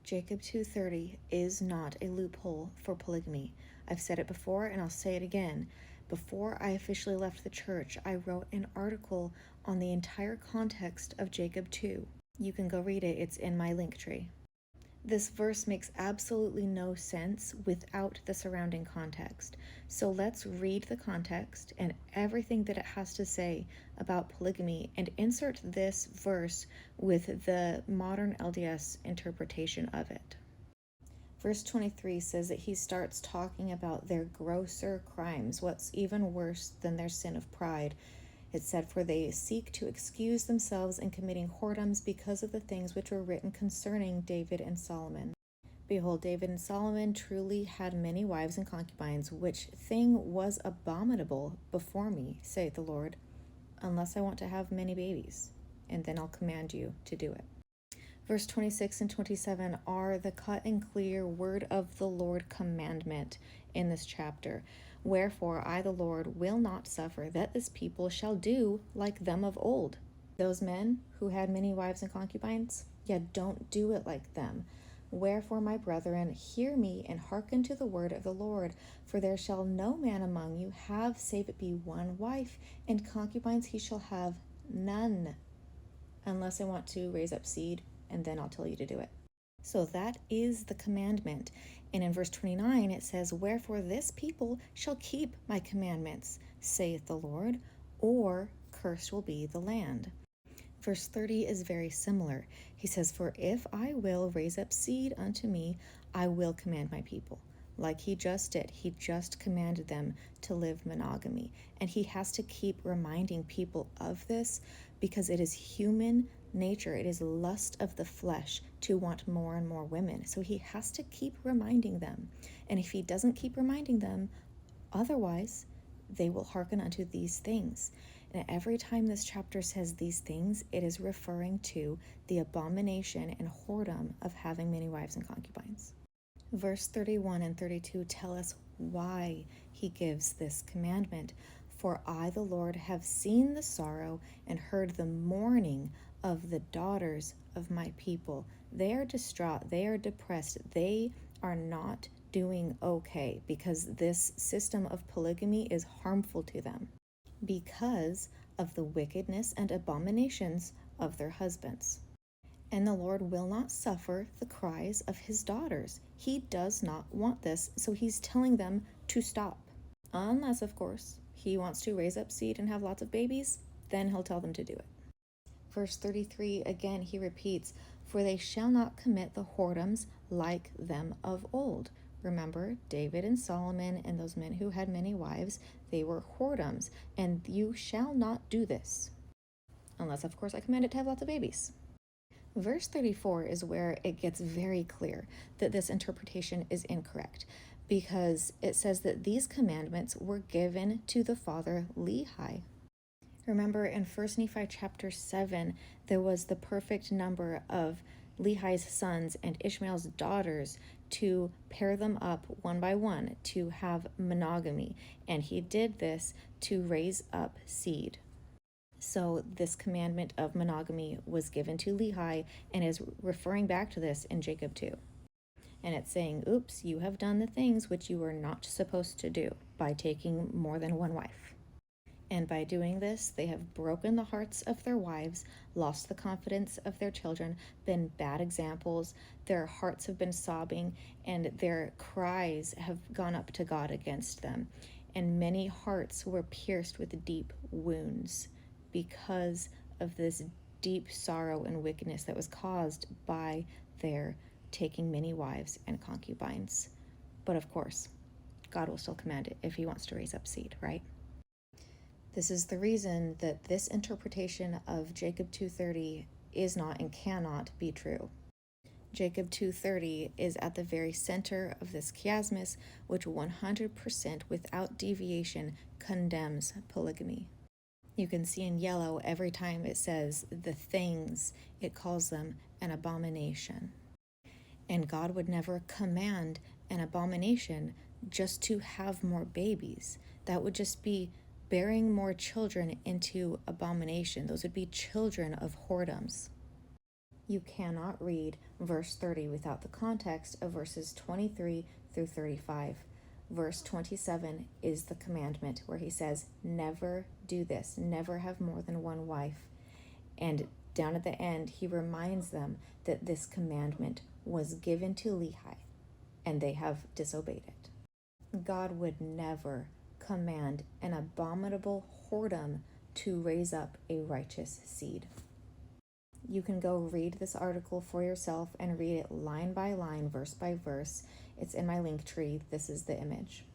Jacob 2:30 is not a loophole for polygamy. I've said it before and I'll say it again. Before I officially left the church, I wrote an article on the entire context of Jacob 2. You can go read it, it's in my link tree. This verse makes absolutely no sense without the surrounding context. So let's read the context and everything that it has to say about polygamy and insert this verse with the modern LDS interpretation of it. Verse 23 says that he starts talking about their grosser crimes, what's even worse than their sin of pride. It said, "For they seek to excuse themselves in committing whoredoms because of the things which were written concerning David and Solomon. Behold, David and Solomon truly had many wives and concubines, which thing was abominable before me, saith the Lord, unless I want to have many babies, and then I'll command you to do it." Verse 26 and 27 are the cut and clear word of the Lord commandment in this chapter. "Wherefore I, the Lord, will not suffer that this people shall do like them of old." Those men who had many wives and concubines, don't do it like them. "Wherefore, my brethren, hear me and hearken to the word of the Lord. For there shall no man among you have save it be one wife, and concubines he shall have none, unless I want to raise up seed, and then I'll tell you to do it." So that is the commandment. And in verse 29, it says, "Wherefore this people shall keep my commandments, saith the Lord, or cursed will be the land." Verse 30 is very similar. He says, "For if I will raise up seed unto me, I will command my people." Like he just did. He just commanded them to live monogamy. And he has to keep reminding people of this because it is human nature. It is lust of the flesh to want more and more women. So he has to keep reminding them. And if he doesn't keep reminding them, otherwise they will hearken unto these things. And every time this chapter says these things, it is referring to the abomination and whoredom of having many wives and concubines. Verse 31 and 32 tell us why he gives this commandment. "For I, the Lord, have seen the sorrow and heard the mourning of the daughters of my people." They are distraught. They are depressed. They are not doing okay because this system of polygamy is harmful to them because of the wickedness and abominations of their husbands. "And the Lord will not suffer the cries of his daughters." He does not want this, so he's telling them to stop. Unless, of course, he wants to raise up seed and have lots of babies, then he'll tell them to do it. Verse 33, again, he repeats, "For they shall not commit the whoredoms like them of old." Remember, David and Solomon and those men who had many wives, they were whoredoms, and you shall not do this. Unless, of course, I command it to have lots of babies. Verse 34 is where it gets very clear that this interpretation is incorrect, because it says that these commandments were given to the father Lehi. Remember in 1 Nephi chapter 7, there was the perfect number of Lehi's sons and Ishmael's daughters to pair them up one by one to have monogamy, and he did this to raise up seed. So this commandment of monogamy was given to Lehi and is referring back to this in Jacob 2. And it's saying, oops, you have done the things which you were not supposed to do by taking more than one wife. And by doing this, they have broken the hearts of their wives, lost the confidence of their children, been bad examples, their hearts have been sobbing, and their cries have gone up to God against them. And many hearts were pierced with deep wounds because of this deep sorrow and wickedness that was caused by their taking many wives and concubines. But of course, God will still command it if he wants to raise up seed, right? This is the reason that this interpretation of Jacob 2:30 is not and cannot be true. Jacob 2:30 is at the very center of this chiasmus, which 100% without deviation condemns polygamy. You can see in yellow every time it says the things, it calls them an abomination. And God would never command an abomination just to have more babies. That would just be bearing more children into abomination. Those would be children of whoredoms. You cannot read verse 30 without the context of verses 23 through 35. Verse 27 is the commandment where he says, never do this, never have more than one wife. And down at the end, he reminds them that this commandment was given to Lehi, and they have disobeyed it. God would never command an abominable whoredom to raise up a righteous seed. You can go read this article for yourself and read it line by line, verse by verse. It's in my link tree. This is the image.